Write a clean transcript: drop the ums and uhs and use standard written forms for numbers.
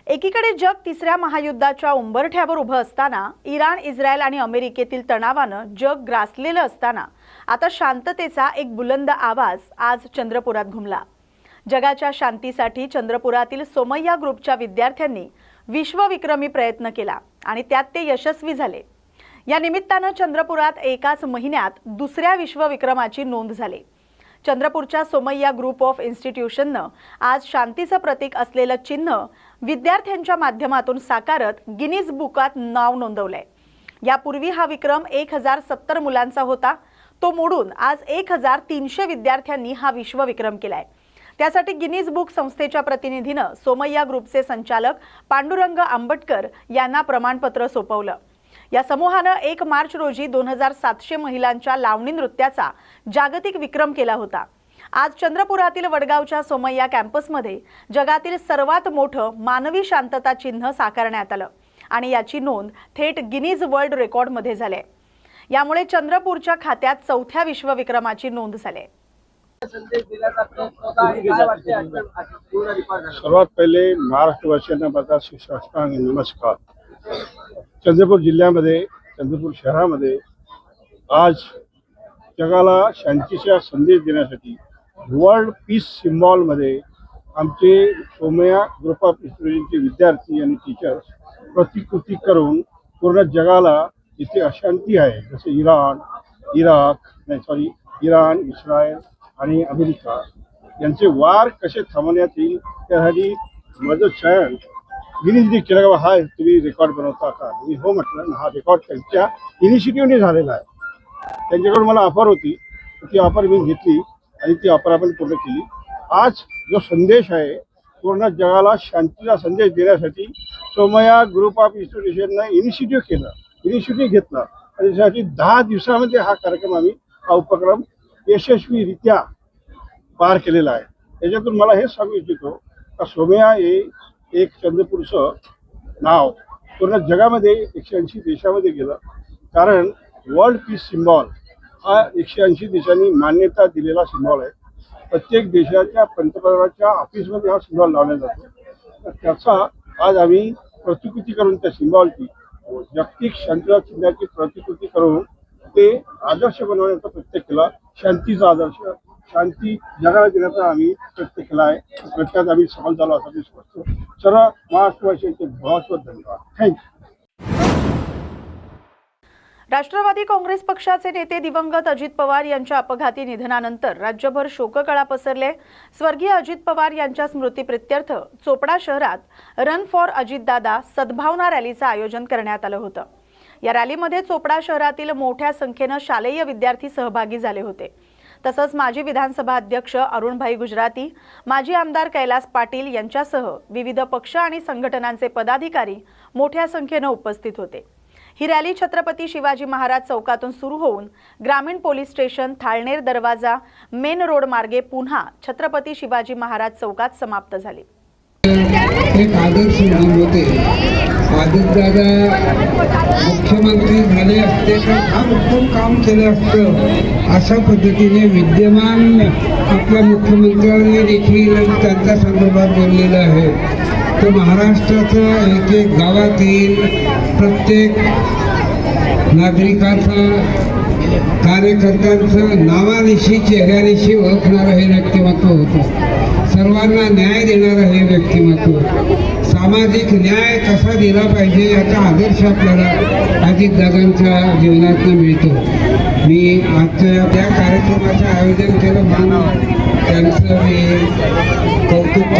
एकीकडे जग तिसऱ्या महायुद्धाच्या उंबरठ्यावर उभं असताना इराण, इस्रायल आणि अमेरिकेतील तणावानं जग ग्रासलेलं असताना आता शांततेचा एक बुलंद आवाज आज चंद्रपुरात घुमला। जगाच्या शांतीसाठी चंद्रपुरातील सोमय्या ग्रुपच्या विद्यार्थ्यांनी विश्वविक्रमी प्रयत्न केला आणि त्यात ते यशस्वी झाले। या निमित्तानं चंद्रपुरात एकाच महिन्यात दुसऱ्या विश्वविक्रमाची नोंद झाली। चंद्रपूरच्या सोमय्या ग्रुप ऑफ इन्स्टिट्यूशननं आज शांतीचं प्रतीक असलेलं चिन्ह विद्यार्थ्यांच्या माध्यमातून साकारत गिनीज बुकात नाव नोंदवलंय। यापूर्वी हा विक्रम 1070 मुलांचा होता, तो मोडून आज 1300 विद्यार्थ्यांनी हा विश्वविक्रम केलाय। त्यासाठी गिनीज बुक संस्थेच्या प्रतिनिधीनं सोमय्या ग्रुपचे संचालक पांडुरंग आंबटकर यांना प्रमाणपत्र सोपवलं। या समूहानं 1 मार्च रोजी 2700 महिलांच्या लावणी नृत्याचा जागतिक विक्रम केला होता। आज चंद्रपुरातील वडगावच्या सोमय्या कॅम्पसमध्ये जगातील सर्वात मोठं मानवी शांतता चिन्ह साकारण्यात आलं आणि याची नोंद थेट गिनीज वर्ल्ड रेकॉर्डमध्ये झाली। यामुळे चंद्रपूरच्या खात्यात 4थ्या विश्वविक्रमाची नोंद झाली। सर्वात पहिले महाराष्ट्रवासियांना माझा शिवशास्त्रांग नमस्कार। चंद्रपूर जिल्ह्यामध्ये, चंद्रपूर शहरामध्ये आज जगाला शांतीचा संदेश देण्यासाठी वर्ल्ड पीस सिम्बॉलमध्ये आमचे सोमय्या ग्रुप ऑफ इन्स्टिट्यूशनचे विद्यार्थी आणि टीचर्स प्रतिकृती करून पूर्ण जगाला इथे अशांती आहे, जसे इराण, इस्रायल आणि अमेरिका यांचे वार कसे थांबवण्यात येईल त्यासाठी माझं चयन गिनीजने केलं का हा तुम्ही रेकॉर्ड बनवता का। मी हो म्हटलं, हा रेकॉर्ड त्यांच्या इनिशिएटिव्हने झालेला आहे। त्यांच्याकडून मला ऑफर होती, ती ऑफर मी घेतली आणि ती ऑफर आपण पूर्ण केली। आज जो संदेश आहे पूर्ण जगाला शांतीचा संदेश देण्यासाठी सोमय्या ग्रुप ऑफ इन्स्टिट्यूशननं इनिशिएटिव्ह घेतला आणि त्यासाठी 10 दिवसामध्ये हा कार्यक्रम हा उपक्रम यशस्वीरित्या पार केलेला आहे। त्याच्यातून मला हे सांगू इच्छितो का सोमय्या हे एक चंद्रपूरचं नाव पूर्ण जगामध्ये 180 देशामध्ये गेलं, कारण वर्ल्ड पीस सिम्बॉल हा 180 देशांनी मान्यता दिलेला सिम्बॉल आहे। प्रत्येक देशाच्या पंतप्रधानाच्या ऑफिसमध्ये हा सिम्बॉल लावला जातो। तर त्याचा आज आम्ही प्रतिकृती करून त्या सिम्बॉलची जागतिक शांतता चिन्हाची प्रतिकृती करून ते आदर्श बनवण्याचा प्रयत्न केला। शांतीचा आदर्श, शांती जगाला देण्याचा आम्ही प्रयत्न केला आहे। प्रयत्नात आम्ही सफल झालो असं मी समजतो। सर्व महाराष्ट्रवासियांचे बहुत बहुत धन्यवाद। थँक्यू। राष्ट्रवादी काँग्रेस पक्षाचे नेते दिवंगत अजित पवार यांच्या अपघाती निधनानंतर राज्यभर शोककळा पसरले। स्वर्गीय अजित पवार यांच्या स्मृतीप्रित्यर्थ चोपडा शहरात रन फॉर अजितदादा सद्भावना रॅलीचं आयोजन करण्यात आलं होतं। या रॅलीमध्ये चोपडा शहरातील मोठ्या संख्येनं शालेय विद्यार्थी सहभागी झाले होते। तसंच माजी विधानसभा अध्यक्ष अरुणभाई गुजराती, माजी आमदार कैलास पाटील यांच्यासह विविध पक्ष आणि संघटनांचे पदाधिकारी मोठ्या संख्येनं उपस्थित होते। ही रॅली छत्रपती शिवाजी महाराज चौकातून सुरू होऊन ग्रामीण पोलीस स्टेशन, थाळनेर दरवाजा, मेन रोड मार्गे पुन्हा छत्रपती शिवाजी महाराज चौकात समाप्त झाली। एक आदर्श होते। अजितदादा मुख्यमंत्री झाले असते तर फार उत्तम काम केलं असतं, अशा पद्धतीने विद्यमान आपल्या मुख्यमंत्र्यांनी देखील त्यांच्या संदर्भात बोललेलं आहे। तर महाराष्ट्राचं एक गावातील प्रत्येक नागरिकाचं, कार्यकर्त्यांचं नावानिशी, चेहऱ्यानिशी ओळखणारं हे व्यक्तिमत्व होतं। सर्वांना न्याय देणारं हे व्यक्तिमत्व, सामाजिक न्याय कसा दिला पाहिजे याचा आदर्श आपल्याला अजितदादांच्या जीवनातून मिळतो। मी आजच्या त्या कार्यक्रमाचं आयोजन केलं म्हणून त्यांचं मी कौतुक